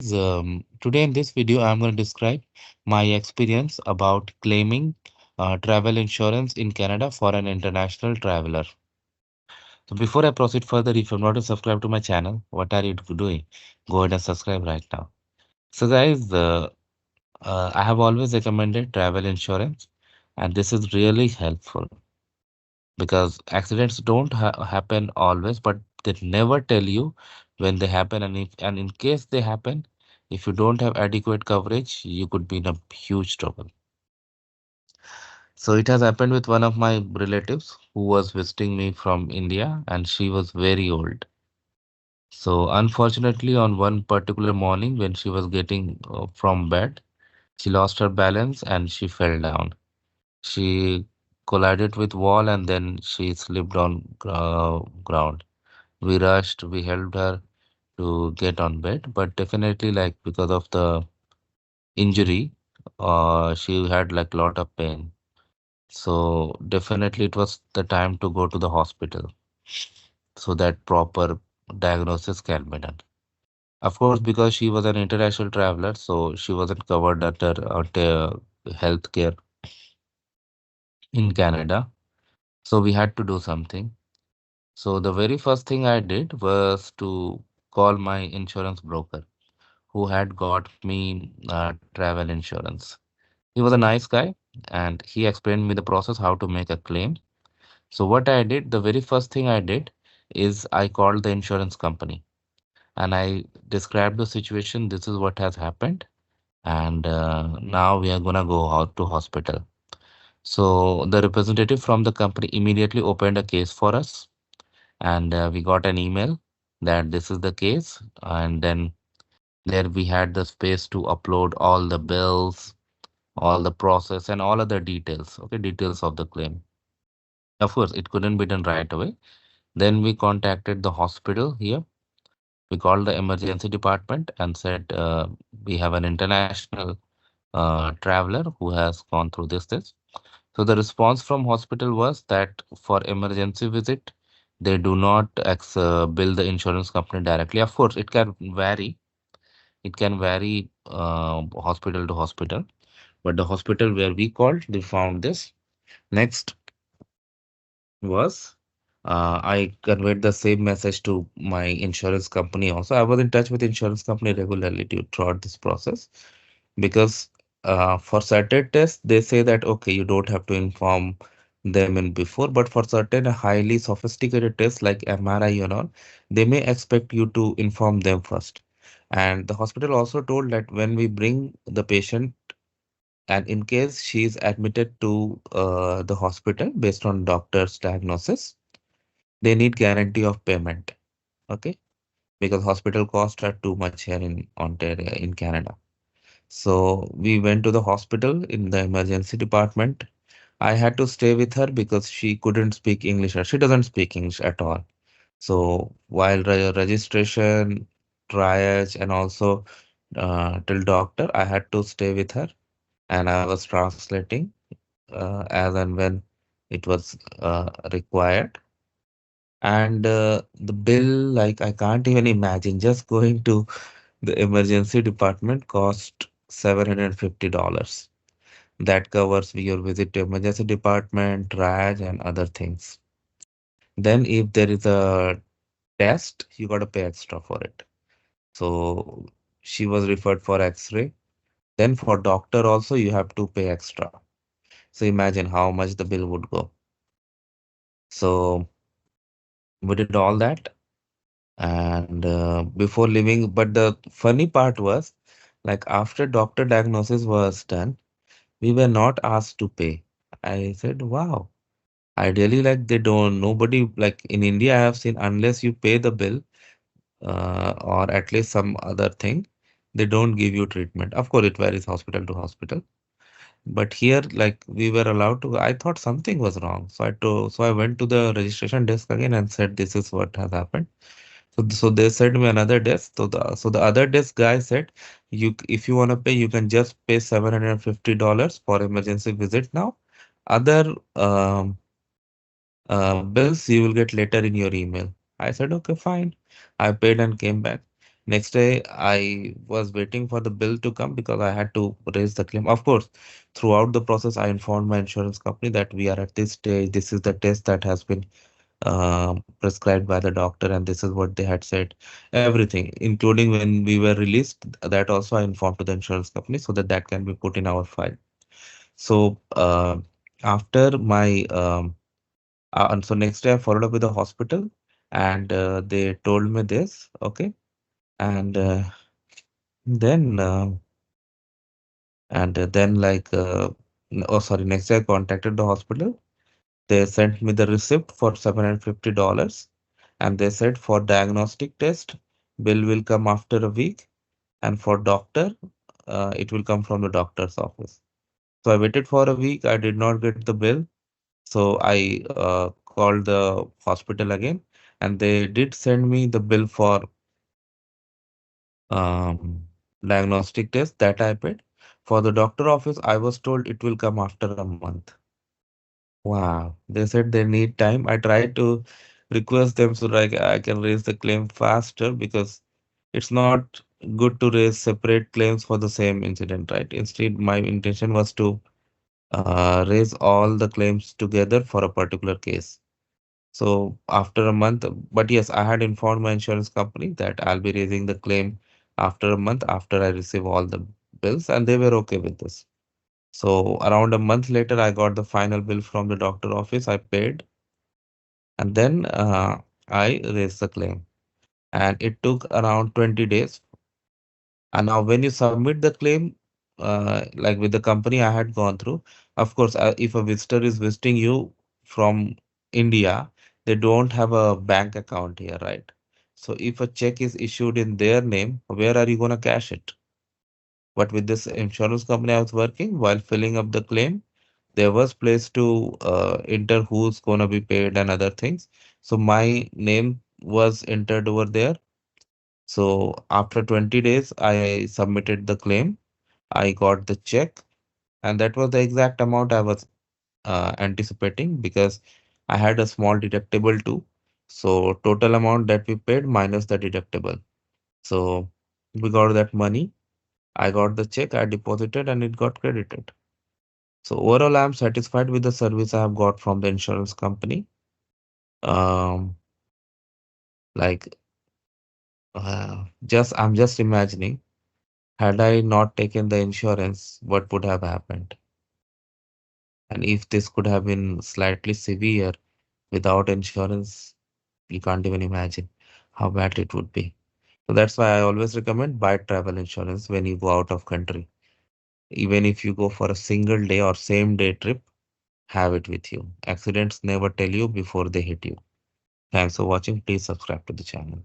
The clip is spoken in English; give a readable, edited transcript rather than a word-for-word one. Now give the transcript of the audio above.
Today in this video, I'm going to describe my experience about claiming travel insurance in Canada for an international traveler. So before I proceed further, if you're not subscribed to my channel, what are you doing? Go ahead and subscribe right now. So guys, I have always recommended travel insurance, and this is really helpful because accidents don't happen always, but they never tell you when they happen, and in case they happen, if you don't have adequate coverage, you could be in a huge trouble. So it has happened with one of my relatives who was visiting me from India, and she was very old. So unfortunately, on one particular morning when she was getting from bed, she lost her balance and she fell down. She collided with wall and then she slipped on ground. We rushed, we helped her to get on bed, but definitely like because of the injury, she had like lot of pain. So definitely it was the time to go to the hospital so that proper diagnosis can be done. Of course, because she was an international traveler, so she wasn't covered under healthcare in Canada. So we had to do something. So the very first thing I did was to call my insurance broker who had got me travel insurance. He was a nice guy and he explained me the process how to make a claim. So what I did, the very first thing I did is I called the insurance company and I described the situation. This is what has happened, and now we are gonna go out to hospital. So the representative from the company immediately opened a case for us, and we got an email that this is the case, and then there we had the space to upload all the bills, all the process, and all other details. Okay, details of the claim. Of course, it couldn't be done right away. Then we contacted the hospital here. We called the emergency department and said we have an international traveler who has gone through this. So the response from hospital was that for emergency visit, they do not bill the insurance company directly. Of course, it can vary. It can vary hospital to hospital. But the hospital where we called, they found this. Next was I conveyed the same message to my insurance company also. I was in touch with insurance company regularly throughout this process because for certain tests they say that okay, you don't have to inform them in before, but for certain highly sophisticated tests like MRI and all, they may expect you to inform them first. And the hospital also told that when we bring the patient and in case she is admitted to the hospital based on doctor's diagnosis, they need guarantee of payment. Okay, because hospital costs are too much here in Ontario in Canada. So we went to the hospital in the emergency department. I had to stay with her because she couldn't speak English or she doesn't speak English at all. So while registration, triage, and also till doctor, I had to stay with her and I was translating as and when it was required. And the bill, like I can't even imagine, just going to the emergency department cost $750. That covers your visit to emergency department, triage, and other things. Then if there is a test, you got to pay extra for it. So she was referred for X-ray. Then for doctor also, you have to pay extra. So imagine how much the bill would go. So we did all that. And before leaving, but the funny part was like after doctor diagnosis was done, we were not asked to pay. I said, wow, ideally, like they don't, nobody, like in India, I have seen unless you pay the bill or at least some other thing, they don't give you treatment. Of course, it varies hospital to hospital. But here, like we were allowed to, I thought something was wrong. So I went to the registration desk again and said, this is what has happened. So they sent me another desk. So the other desk guy said, you if you want to pay, you can just pay $750 for emergency visit now. Other bills you will get later in your email. I said, okay, fine. I paid and came back. Next day, I was waiting for the bill to come because I had to raise the claim. Of course, throughout the process, I informed my insurance company that we are at this stage. This is the test that has been prescribed by the doctor, and this is what they had said. Everything, including when we were released, that also I informed to the insurance company so that that can be put in our file. So after my and so next day I followed up with the hospital, and they told me this, okay, and then then like oh sorry, next day I contacted the hospital. They sent me the receipt for $750, and they said for diagnostic test, bill will come after a week, and for doctor, it will come from the doctor's office. So I waited for a week. I did not get the bill. So I called the hospital again, and they did send me the bill for um, diagnostic test that I paid. For the doctor office, I was told it will come after a month. Wow. They said they need time. I tried to request them so like I can raise the claim faster because it's not good to raise separate claims for the same incident, right? Instead, my intention was to raise all the claims together for a particular case. So after a month, but yes, I had informed my insurance company that I'll be raising the claim after a month after I receive all the bills, and they were okay with this. So around a month later, I got the final bill from the doctor office. I paid, and then I raised the claim, and it took around 20 days. And now, when you submit the claim, like with the company I had gone through, of course, if a visitor is visiting you from India, they don't have a bank account here, right? So if a check is issued in their name, where are you going to cash it? But with this insurance company I was working, while filling up the claim, there was place to enter who's going to be paid and other things. So my name was entered over there. So after 20 days, I submitted the claim. I got the check, and that was the exact amount I was anticipating because I had a small deductible too. So total amount that we paid minus the deductible. So we got that money. I got the check, I deposited, and it got credited. So overall, I'm satisfied with the service I have got from the insurance company. Um, like just I'm just imagining, had I not taken the insurance, what would have happened? And if this could have been slightly severe without insurance, you can't even imagine how bad it would be. So that's why I always recommend buy travel insurance when you go out of country. Even if you go for a single day or same day trip, have it with you. Accidents never tell you before they hit you. Thanks for watching. Please subscribe to the channel.